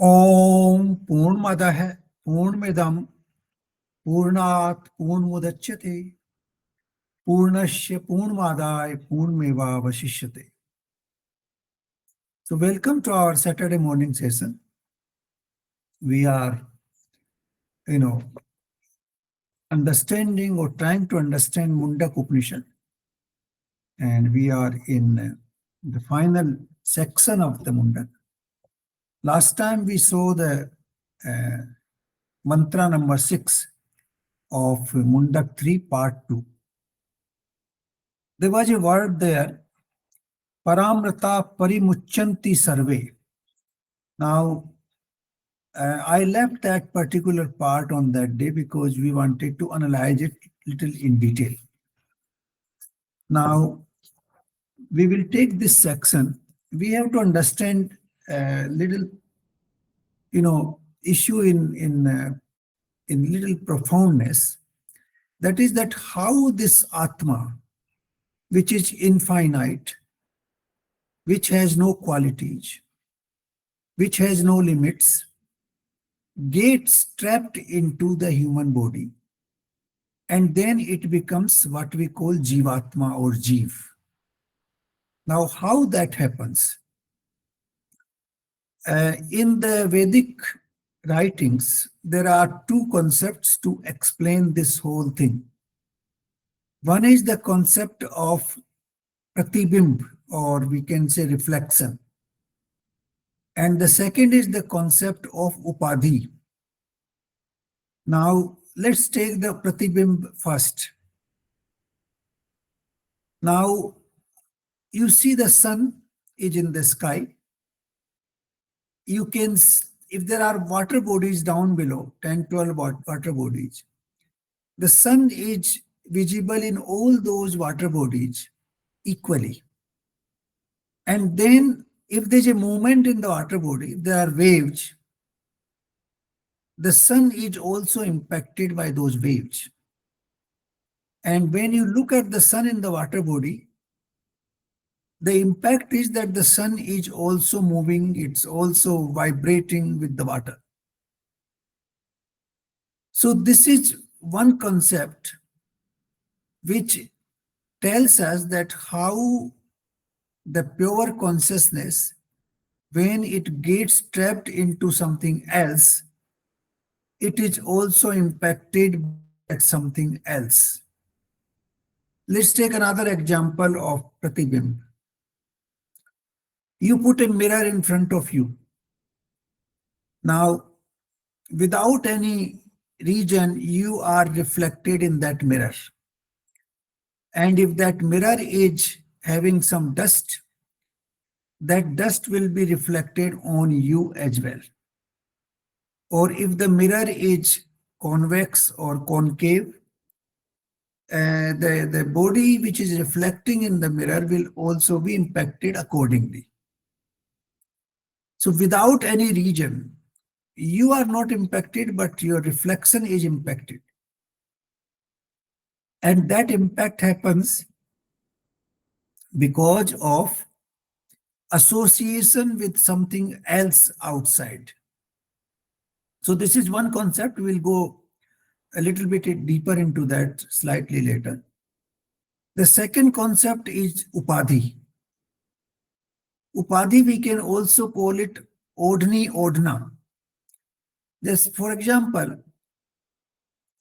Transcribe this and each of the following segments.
Om Purnamadaha Purnamidam Purnat Purnamudachyate Purnasya Purnamadaya Purnameva Vasishyate. So welcome to our Saturday morning session. We are, understanding or trying to understand Mundaka Upanishad. And we are in the final section of the Mundaka. Last time we saw the mantra number 6 of Mundak 3 part 2. There was a word there, Paramrata Parimuchanti Sarve. Now, I left that particular part on that day because we wanted to analyze it little in detail. Now, we will take this section. We have to understand a little, issue in little profoundness. That is that how this Atma, which is infinite, which has no qualities, which has no limits, gets trapped into the human body, and then it becomes what we call Jivatma or Jeev. Now, how that happens? In the Vedic writings, there are two concepts to explain this whole thing. One is the concept of pratibimb, or we can say reflection. And the second is the concept of upadhi. Now, let's take the pratibimb first. Now, you see the sun is in the sky. You can, if there are water bodies down below, 10, 12 water bodies, the sun is visible in all those water bodies equally. And then if there's a movement in the water body, there are waves, the sun is also impacted by those waves. And when you look at the sun in the water body, the impact is that the sun is also moving, it's also vibrating with the water. So this is one concept which tells us that how the pure consciousness, when it gets trapped into something else, it is also impacted by something else. Let's take another example of pratibimb. You put a mirror in front of you. Now, without any reason, you are reflected in that mirror. And if that mirror is having some dust, that dust will be reflected on you as well. Or if the mirror is convex or concave, the body which is reflecting in the mirror will also be impacted accordingly. So without any reason, you are not impacted, but your reflection is impacted. And that impact happens because of association with something else outside. So this is one concept. We'll go a little bit deeper into that slightly later. The second concept is upadhi. Upadhi, we can also call it odhni odhna. Just for example,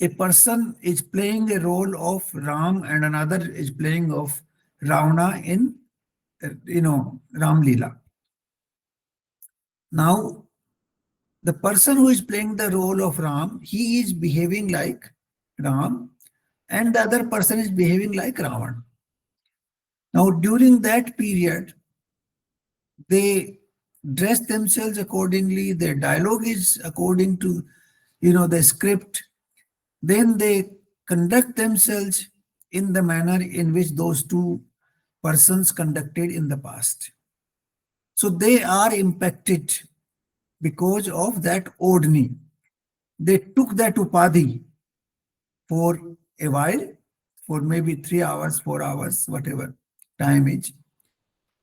a person is playing a role of Ram and another is playing of Ravana in, Ram Leela. Now, the person who is playing the role of Ram, he is behaving like Ram, and the other person is behaving like Ravan. Now, during that period, they dress themselves accordingly, their dialogue is according to, the script. Then they conduct themselves in the manner in which those two persons conducted in the past. So they are impacted because of that odhni. They took that upadhi for a while, for maybe 3 hours, 4 hours, whatever time is.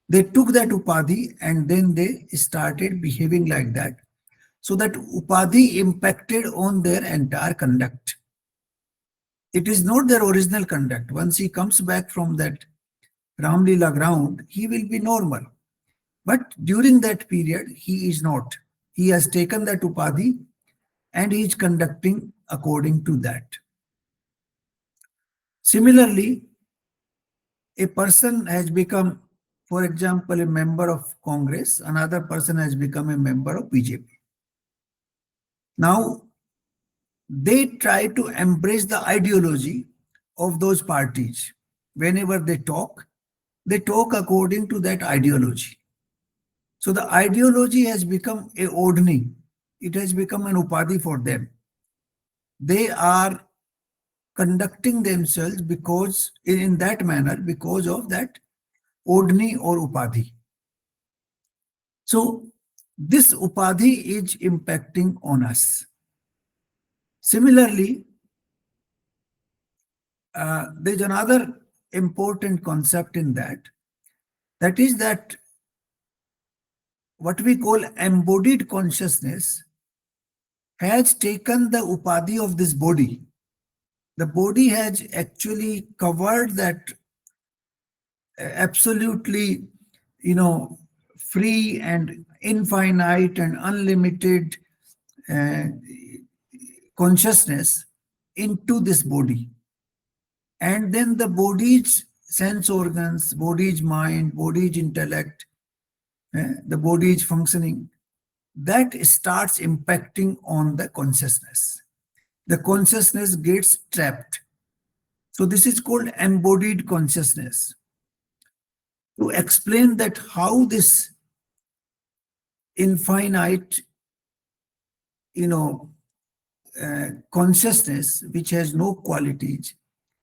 They took that upadhi and then they started behaving like that. So that upadhi impacted on their entire conduct. It is not their original conduct. Once he comes back from that Ramlila ground, he will be normal. But during that period, he is not. He has taken that upadhi and he is conducting according to that. Similarly, a person has become, for example, a member of Congress, another person has become a member of BJP. Now, they try to embrace the ideology of those parties. Whenever they talk according to that ideology. So the ideology has become a odni. It has become an upadhi for them. They are conducting themselves because in that manner because of that odni or upadhi. So this upadhi is impacting on us. Similarly, there's another important concept in that. That is that what we call embodied consciousness has taken the upadhi of this body. The body has actually covered that absolutely, free and infinite and unlimited uh, consciousness into this body. And then the body's sense organs, body's mind, body's intellect, the body's functioning, that starts impacting on the consciousness. The consciousness gets trapped. So this is called embodied consciousness. To explain that how this infinite, consciousness, which has no qualities,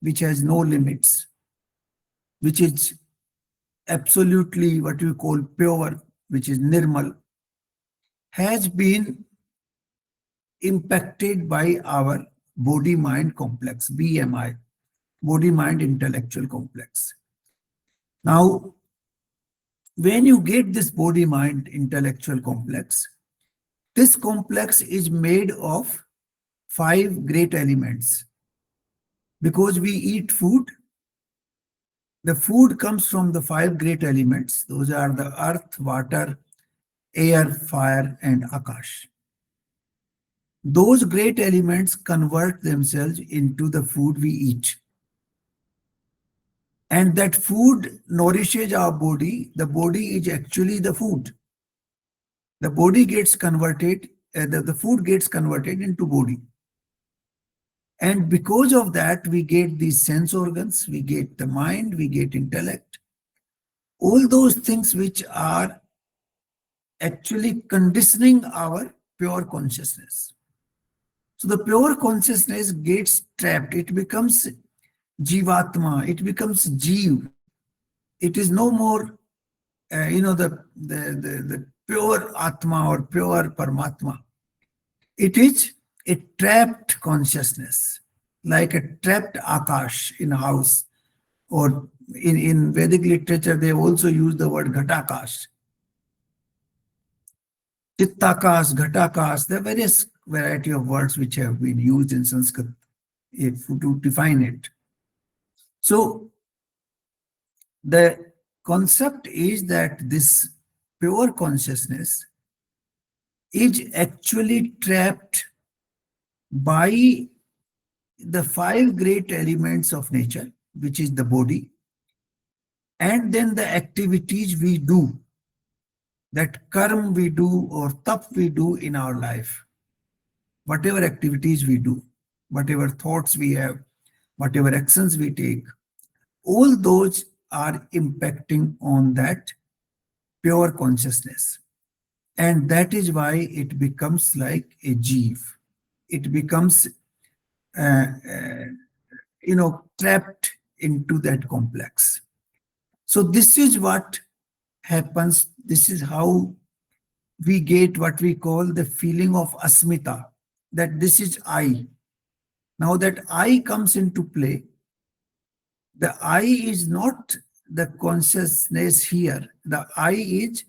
which has no limits, which is absolutely what we call pure, which is nirmal, has been impacted by our body-mind complex, BMI, body-mind intellectual complex. Now, when you get this body-mind intellectual complex, this complex is made of 5 great elements. Because we eat food, the food comes from the 5 great elements. Those are the earth, water, air, fire, and akash. Those great elements convert themselves into the food we eat. And that food nourishes our body. The body is actually the food. The body gets converted, the food gets converted into body. And because of that, we get these sense organs, we get the mind, we get intellect. All those things which are actually conditioning our pure consciousness. So the pure consciousness gets trapped. It becomes jivatma. It becomes jiv. It is no more, the pure atma or pure paramatma. It is a trapped consciousness, like a trapped akash in a house. Or in Vedic literature, they also use the word ghatakash. Chittakas, Ghatakas, there are various variety of words which have been used in Sanskrit to define it. So the concept is that this pure consciousness is actually trapped by the 5 great elements of nature, which is the body, and then the activities we do, that karma we do or tap we do in our life. Whatever activities we do, whatever thoughts we have, whatever actions we take, all those are impacting on that pure consciousness. And that is why it becomes like a jeev. It becomes, trapped into that complex. So this is what happens. This is how we get what we call the feeling of asmita, that this is I. Now that I comes into play, the I is not the consciousness here. The I is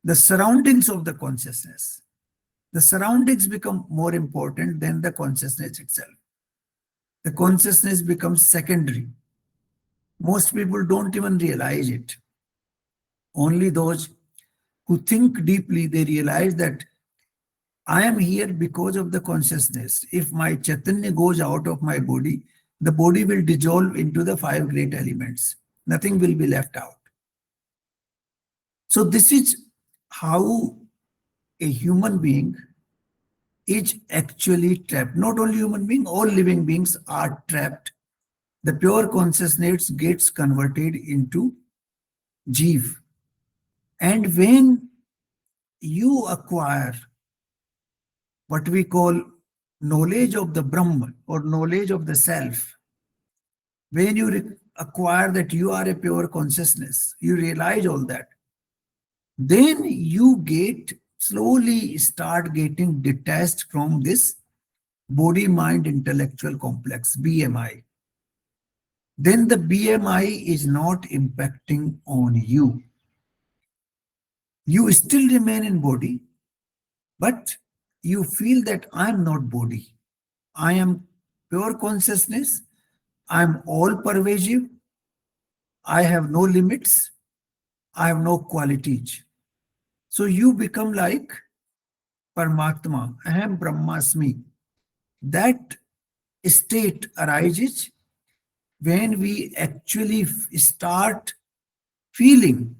the surroundings of the consciousness. The surroundings become more important than the consciousness itself. The consciousness becomes secondary. Most people don't even realize it. Only those who think deeply, they realize that I am here because of the consciousness. If my Chaitanya goes out of my body, the body will dissolve into the five great elements. Nothing will be left out. So this is how a human being is actually trapped. Not only human being, all living beings are trapped. The pure consciousness gets converted into Jeev. And when you acquire what we call knowledge of the Brahman or knowledge of the self, when you acquire that you are a pure consciousness, you realize all that, then you get slowly start getting detached from this body mind intellectual complex, BMI. Then the BMI is not impacting on you. You still remain in body, but you feel that I am not body. I am pure consciousness. I am all pervasive. I have no limits. I have no qualities. So you become like Paramatma, Aham Brahmasmi. That state arises when we actually start feeling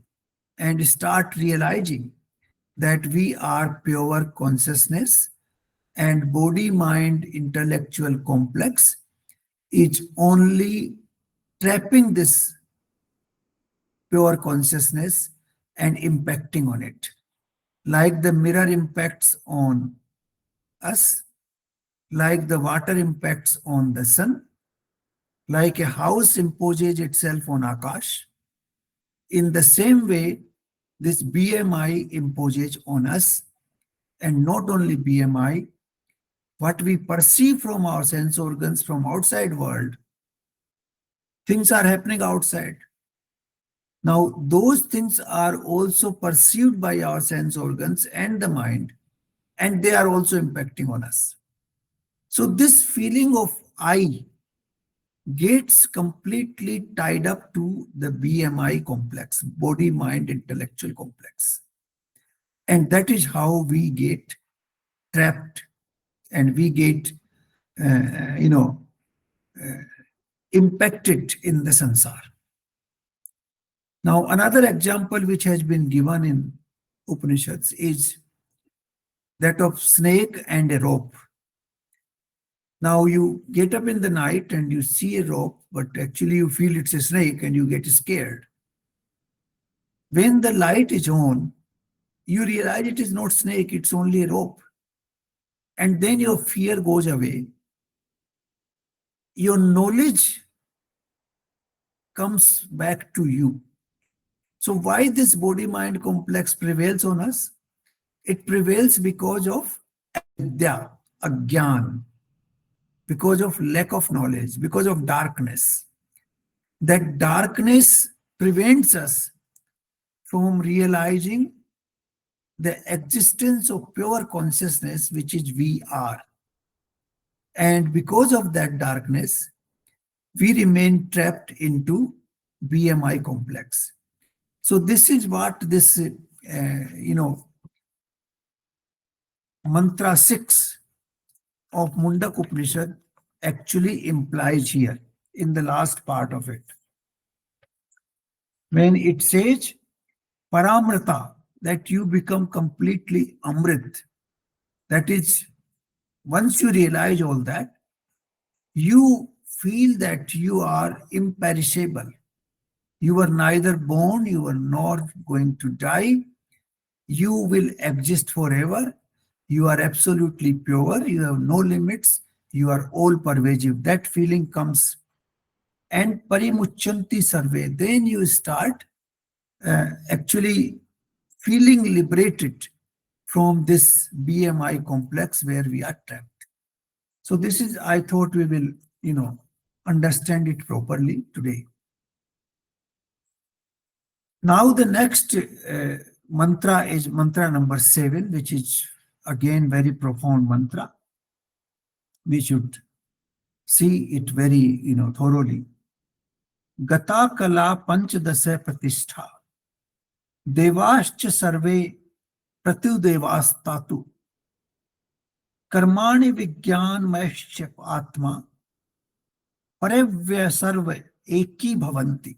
and start realizing that we are pure consciousness and body mind intellectual complex is only trapping this pure consciousness and impacting on it. Like the mirror impacts on us, like the water impacts on the sun, like a house imposes itself on Akash. In the same way, this BMI imposes on us, and not only BMI, what we perceive from our sense organs from outside world, things are happening outside. Now, those things are also perceived by our sense organs and the mind, and they are also impacting on us. So this feeling of I gets completely tied up to the BMI complex, body, mind, intellectual complex. And that is how we get trapped and we get, impacted in the sansar. Now, another example which has been given in Upanishads is that of snake and a rope. Now you get up in the night and you see a rope, but actually you feel it's a snake and you get scared. When the light is on, you realize it is not snake, it's only a rope. And then your fear goes away. Your knowledge comes back to you. So why this body-mind complex prevails on us? It prevails because of avidya, agyan, because of lack of knowledge, because of darkness. That darkness prevents us from realizing the existence of pure consciousness, which is we are. And because of that darkness, we remain trapped into BMI complex. So this is what this, mantra 6 of Mundaka Upanishad actually implies here in the last part of it. When it says Paramrita, that you become completely Amrit, that is, once you realize all that, you feel that you are imperishable. You are neither born, you are not going to die. You will exist forever. You are absolutely pure. You have no limits. You are all pervasive. That feeling comes. And parimuchanti sarve. Then you start actually feeling liberated from this BMI complex where we are trapped. So this is, I thought we will, understand it properly today. Now the next mantra is mantra number 7, which is again very profound mantra. We should see it very, thoroughly. Gata kala panchadasa pratishtha. Devascha sarve pratyudevastatu. Karmani vigyan maheshya atma. Parā sarva eki bhavanti.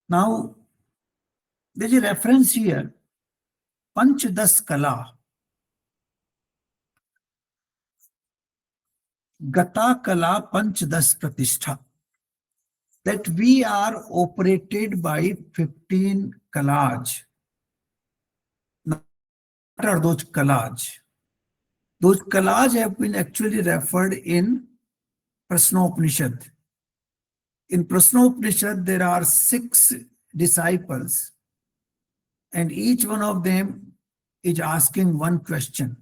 Now, there is a reference here, Panchadas Kala. Gata Kala Panchadas Pratishtha. That we are operated by 15 Kalas. Now, what are those Kalas? Those Kalas have been actually referred in Prasnopanishad. In Prasnopanishad, there are 6 disciples, and each one of them is asking one question.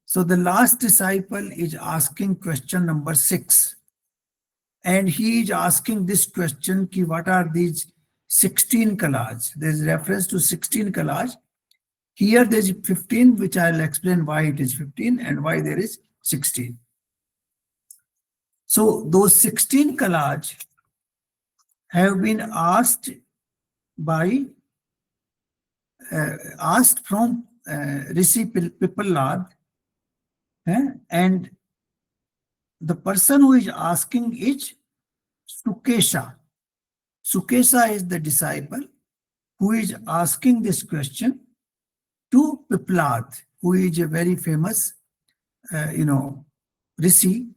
So the last disciple is asking question number 6. And he is asking this question, ki what are these 16 kalas? There is reference to 16 kalas. Here there is 15, which I will explain why it is 15 and why there is 16. So those 16 kalas have been asked from Rishi Pipalad, and the person who is asking is Sukesha. Sukesha is the disciple who is asking this question to Piplad, who is a very famous, Rishi,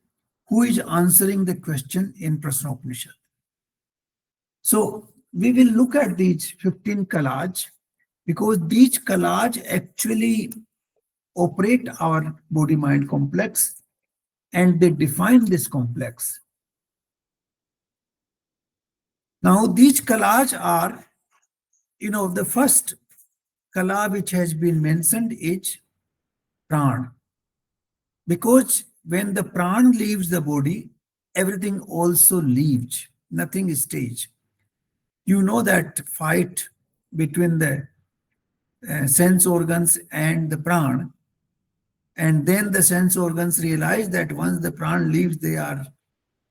who is answering the question in Prasnopanishad. So we will look at these 15 kalas, because these kalas actually operate our body-mind complex, and they define this complex. Now these kalas are, the first kala which has been mentioned is pran. Because when the pran leaves the body, everything also leaves. Nothing stays. You know that fight between the sense organs and the pran, and then the sense organs realize that once the pran leaves, they are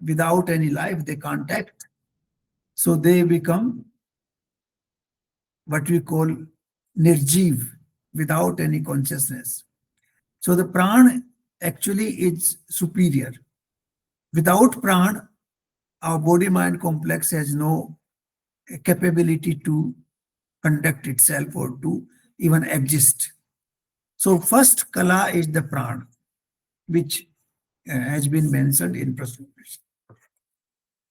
without any life, they can't act. So they become what we call nirjeev, without any consciousness. So the pran actually is superior. Without pran, our body-mind complex has no capability to conduct itself or to even exist. So first kala is the pran, which has been mentioned in Prasnopanishad.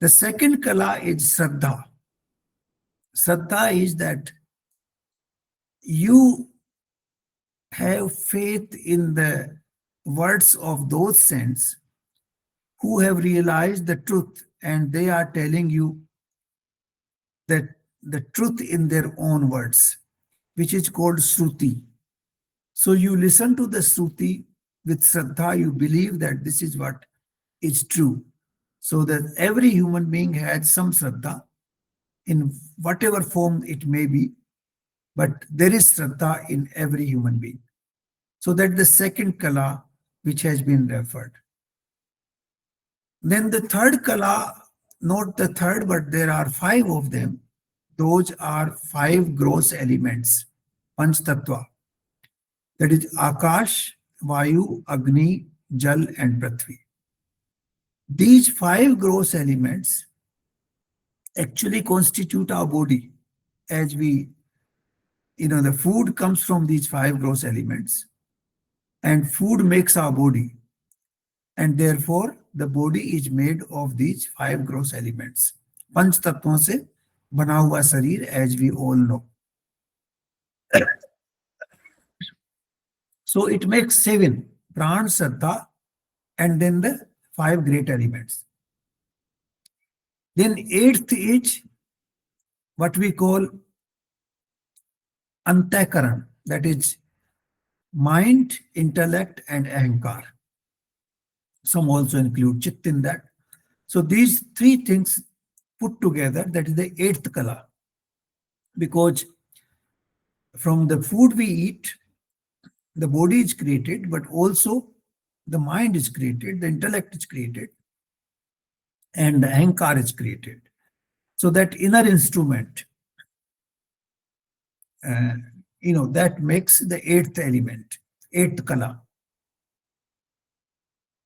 The second kala is Shraddha. Shraddha is that you have faith in the words of those saints who have realized the truth, and they are telling you that the truth in their own words, which is called Shruti. So you listen to the Shruti with Shraddha, you believe that this is what is true. So that every human being has some Shraddha in whatever form it may be, but there is Shraddha in every human being. So that the second kala which has been referred. Then the third kala, not the third, but there are 5 of them. Those are 5 gross elements, Panch Tattva. That is Akash, Vayu, Agni, Jal and Prithvi. These 5 gross elements actually constitute our body. As we, the food comes from these 5 gross elements, and food makes our body. And therefore, the body is made of these 5 gross elements. Panch Tattva se bana hua sharir, as we all know. So it makes 7, pran, Shraddha, and then the 5 great elements. Then 8th is what we call antakaran, that is mind, intellect and ahankar. Some also include chit in that. So these 3 things put together, that is the 8th kala. Because From the food we eat, the body is created, but also the mind is created, the intellect is created, and the ahankar is created. So that inner instrument, uh, that makes the eighth element, eighth kala.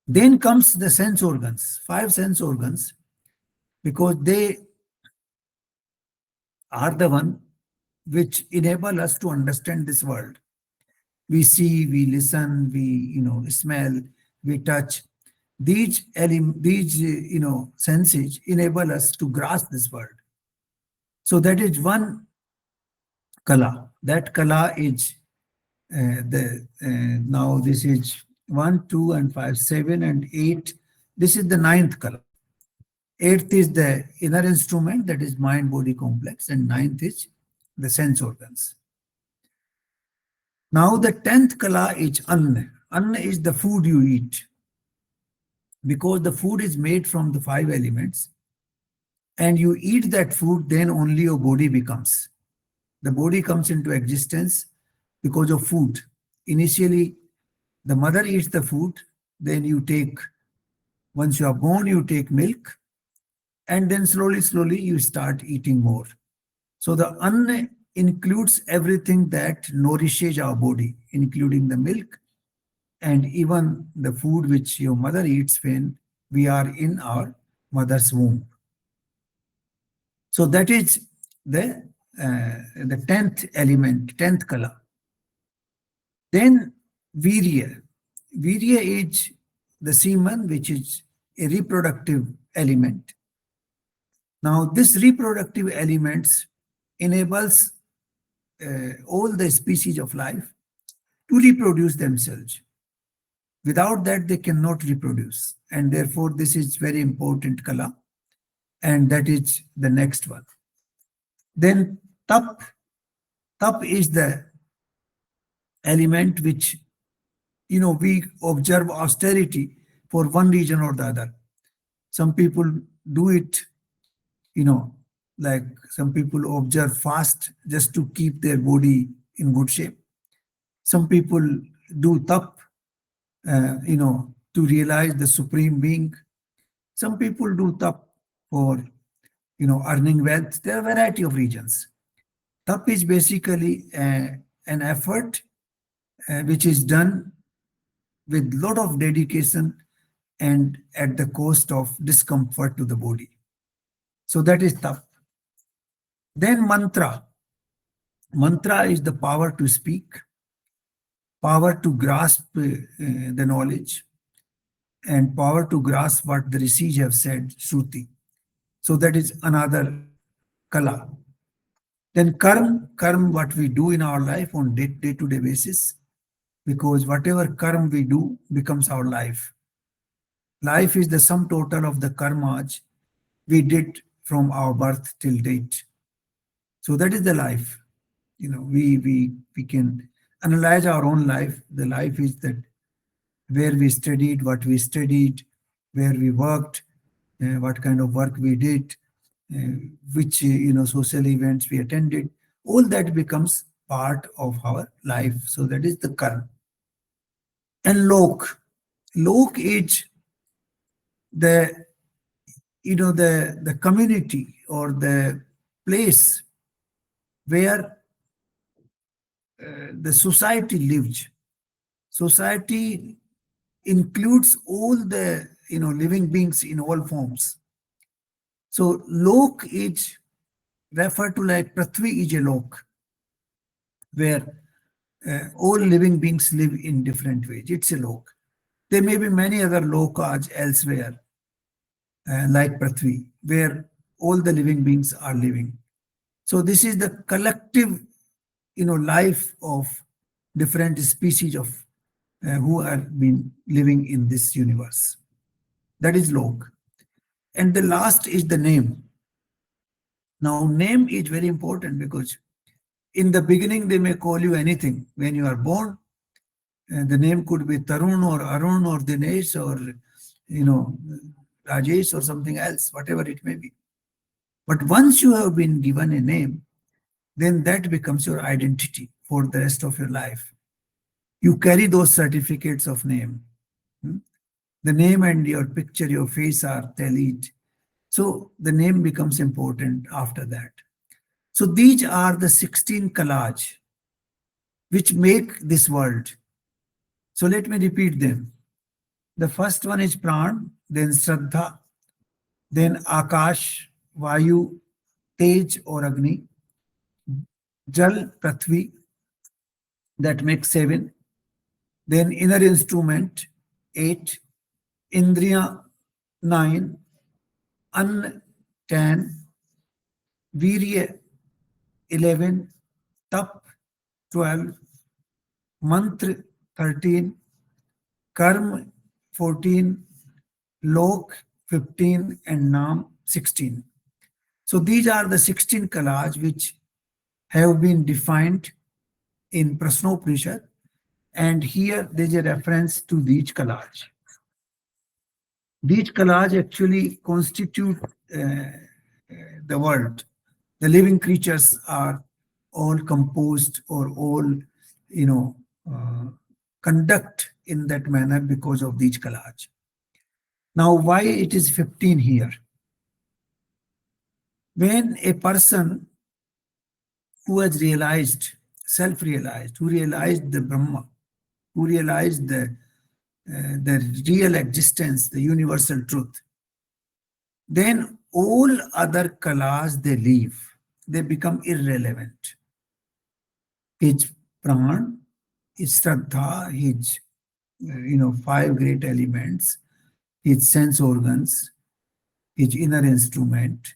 Then comes the sense organs, five sense organs, because they are the one which enable us to understand this world. We see, we listen, we smell, we touch. These senses enable us to grasp this world. So that is one kala. That kala is the now this is 1, 2, and 5, 7, and 8. This is the ninth kala. Eighth is the inner instrument, that is mind body complex, and ninth is the sense organs. Now the 10th kala is anna. Anna is the food you eat, because the food is made from the five elements, and you eat that food, then only your body becomes. The body comes into existence because of food. Initially, the mother eats the food, then once you are born, you take milk, and then slowly you start eating more. So the anna includes everything that nourishes our body, including the milk and even the food which your mother eats when we are in our mother's womb. So that is the 10th element, 10th kala. Then virya. Virya is the semen, which is a reproductive element. Now this reproductive elements enables all the species of life to reproduce themselves. Without that, they cannot reproduce. And therefore, this is very important kala. And that is the next one. Then tap. Tap is the element which, we observe austerity for one reason or the other. Some people do it, like some people observe fast just to keep their body in good shape. Some people do tap, to realize the supreme being. Some people do tap for, earning wealth. There are a variety of reasons. Tap is basically an effort which is done with lot of dedication and at the cost of discomfort to the body. So that is tap. Then mantra. Mantra is the power to speak, power to grasp the knowledge, and power to grasp what the rishis have said, Shruti. So that is another kala. Then karma, what we do in our life on day-to-day basis, because whatever karma we do becomes our life. Life is the sum total of the karmas we did from our birth till date. So that is the life. We can analyze our own life. The life is that where we studied, what we studied, where we worked, what kind of work we did, which social events we attended. All that becomes part of our life. So that is the karma. And lok. Lok is the the community or the place where the society lives. Society includes all the living beings in all forms. So lok is referred to like Prithvi is a lok, where all living beings live in different ways. It's a lok. There may be many other lokas elsewhere, like Prithvi, where all the living beings are living. So this is the collective, life of different species of who have been living in this universe. That is lok. And the last is the name. Now, name is very important because in the beginning they may call you anything. When you are born, the name could be Tarun or Arun or Dinesh or Rajesh or something else, whatever it may be. But once you have been given a name, then that becomes your identity for the rest of your life. You carry those certificates of name. Hmm? The name and your picture, your face are tallied. So the name becomes important after that. So these are the 16 kalas which make this world. So let me repeat them. The first one is Pran, then Shraddha, then Akash, Vayu, Tej or Agni, Jal, Prithvi, that makes 7. Then inner instrument, 8, Indriya, 9, Ann, 10, Virya, 11, Tap, 12, Mantra, 13, Karma, 14, Lok, 15, and Nam, 16. So these are the 16 kalas which have been defined in Prasnopanishad, and here there is a reference to these kalas. These kalas actually constitute the world. The living creatures are all composed or all, conduct in that manner because of these kalas. Now, why it is 15 here? When a person who has realized, self-realized, who realized the Brahma, who realized the real existence, the universal truth, then all other kalas they leave, they become irrelevant. His pran, his shraddha, his 5 great elements, his sense organs, his inner instrument,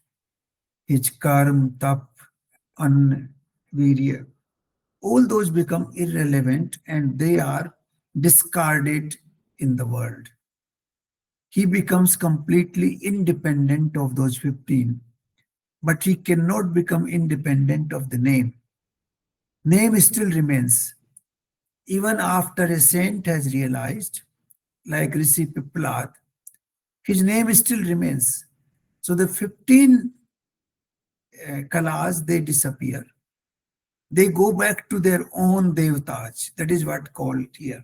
his karm, tap, an, virya, all those become irrelevant and they are discarded in the world. He becomes completely independent of those 15, but he cannot become independent of the name. Name still remains. Even after a saint has realized, like Rishi Piplad, his name still remains. So the 15 kalas, they disappear. They go back to their own devtas. That is what called here.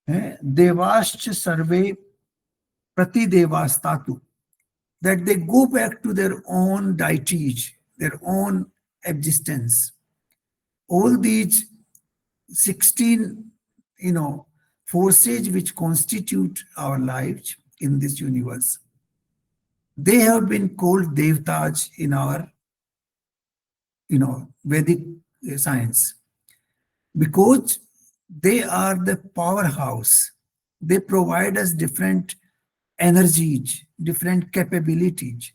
Devascha sarve prati devastatu. That they go back to their own deities, their own existence. All these 16, forces which constitute our lives in this universe, they have been called devtas in our, Vedic science, because they are the powerhouse. They provide us different energies, different capabilities.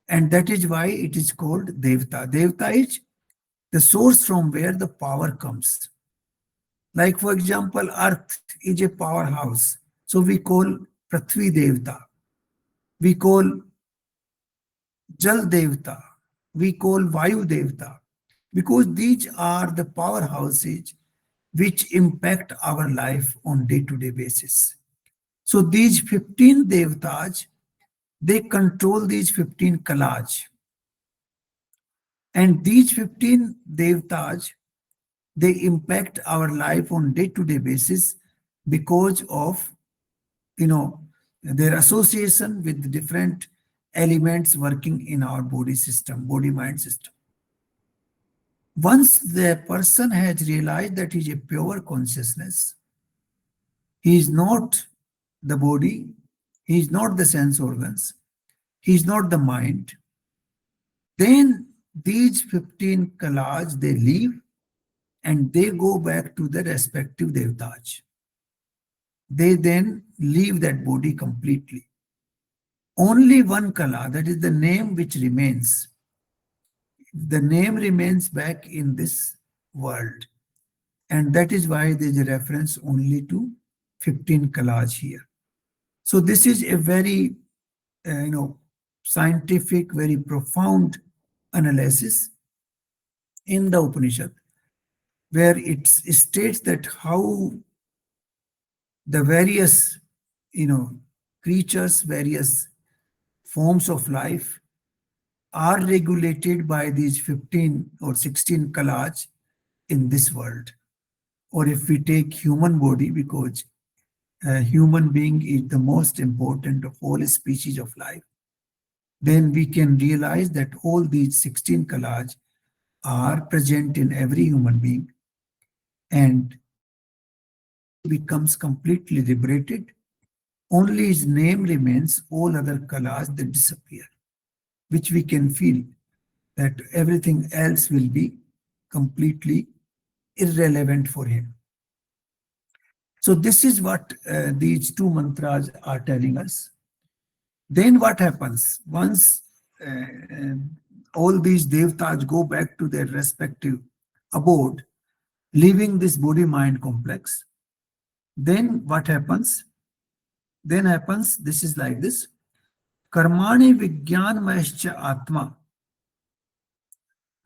And that is why it is called Devta. Devta is the source from where the power comes. Like, for example, Earth is a powerhouse. So we call Prithvi Devta. We call Jal Devta. We call Vayu Devta. Because these are the powerhouses which impact our life on day-to-day basis. So these 15 devtas, they control these 15 kalas. And these 15 devtas, they impact our life on day-to-day basis because of, their association with different elements working in our body system, body-mind system. Once the person has realized that he is a pure consciousness, he is not the body, he is not the sense organs, he is not the mind, then these 15 kalas, they leave and they go back to the respective devtas. They then leave that body completely. Only one kala, that is the name which remains. The name remains back in this world. And that is why there is a reference only to 15 kalas here. So this is a very, scientific, very profound analysis in the Upanishad, where it states that how the various, creatures, various forms of life are regulated by these 15 or 16 kalas in this world. Or if we take human body, because a human being is the most important of all species of life, then we can realize that all these 16 kalas are present in every human being. And becomes completely liberated, only his name remains, all other kalas they disappear, which we can feel that everything else will be completely irrelevant for him. So this is what these two mantras are telling us. Then what happens? Once all these devtas go back to their respective abode, leaving this body-mind complex, then what happens? Then happens, this is like this. Karmani Vijnanmayascha Atma.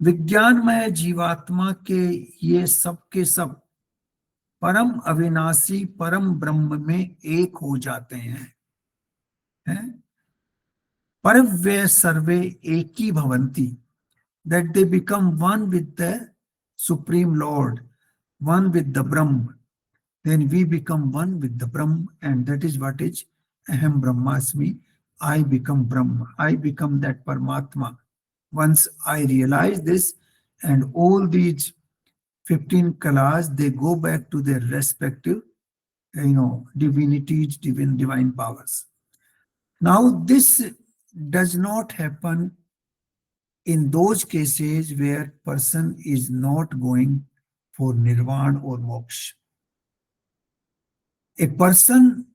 विज्ञानमय जीवात्मा के ये सब के सब परम अविनाशी परम ब्रह्म में एक हो जाते हैं, परव्य सर्वे एकी भवन्ति, that they become one with the Supreme Lord, one with the Brahma. Then we become one with the Brahma, and that is what is Aham Brahmasmi. I become Brahma. I become that Paramatma. Once I realize this, and all these 15 kalas, they go back to their respective, divinities, divine powers. Now, this does not happen in those cases where person is not going for nirvana or moksha. A person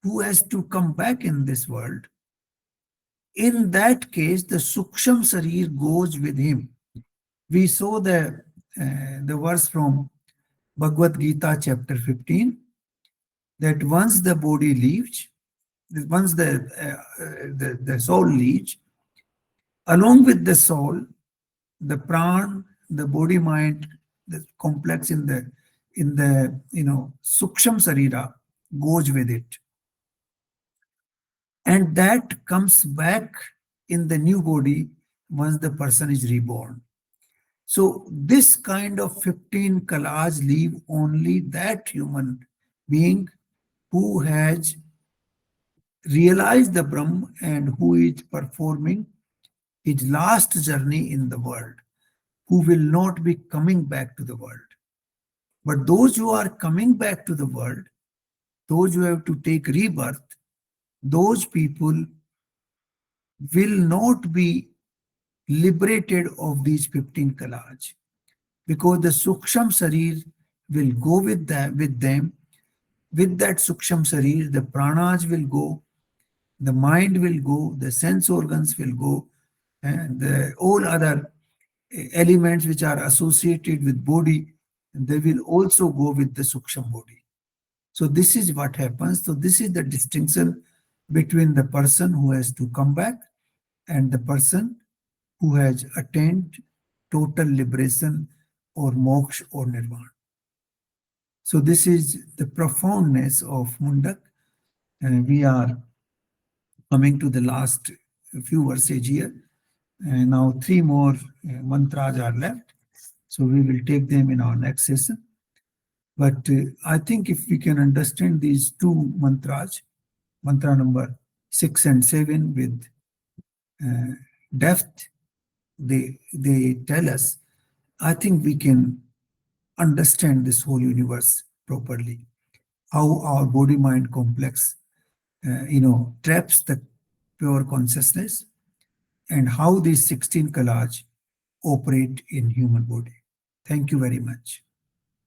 who has to come back in this world, in that case, the Suksham Sarir goes with him. We saw the verse from Bhagavad Gita chapter 15, that once the body leaves, once the soul leaves, along with the soul, the pran, the body mind, the complex in the Suksham Sarira goes with it. And that comes back in the new body once the person is reborn. So this kind of 15 kalas leave only that human being who has realized the Brahma and who is performing his last journey in the world, who will not be coming back to the world. But those who are coming back to the world, those who have to take rebirth, those people will not be liberated of these 15 kalas, because the Suksham Sarir will go with them. With that Suksham Sarir, the pranas will go, the mind will go, the sense organs will go, and all other elements which are associated with body, they will also go with the Suksham body. So this is what happens. So this is the distinction between the person who has to come back and the person who has attained total liberation or moksha or nirvana. So this is the profoundness of Mundak. And we are coming to the last few verses here. And now 3 more mantras are left. So we will take them in our next session. But I think if we can understand these 2 mantras, mantra number 6 and 7 with depth, they tell us, I think we can understand this whole universe properly. How our body-mind complex, traps the pure consciousness, and how these 16 kalas operate in human body. Thank you very much.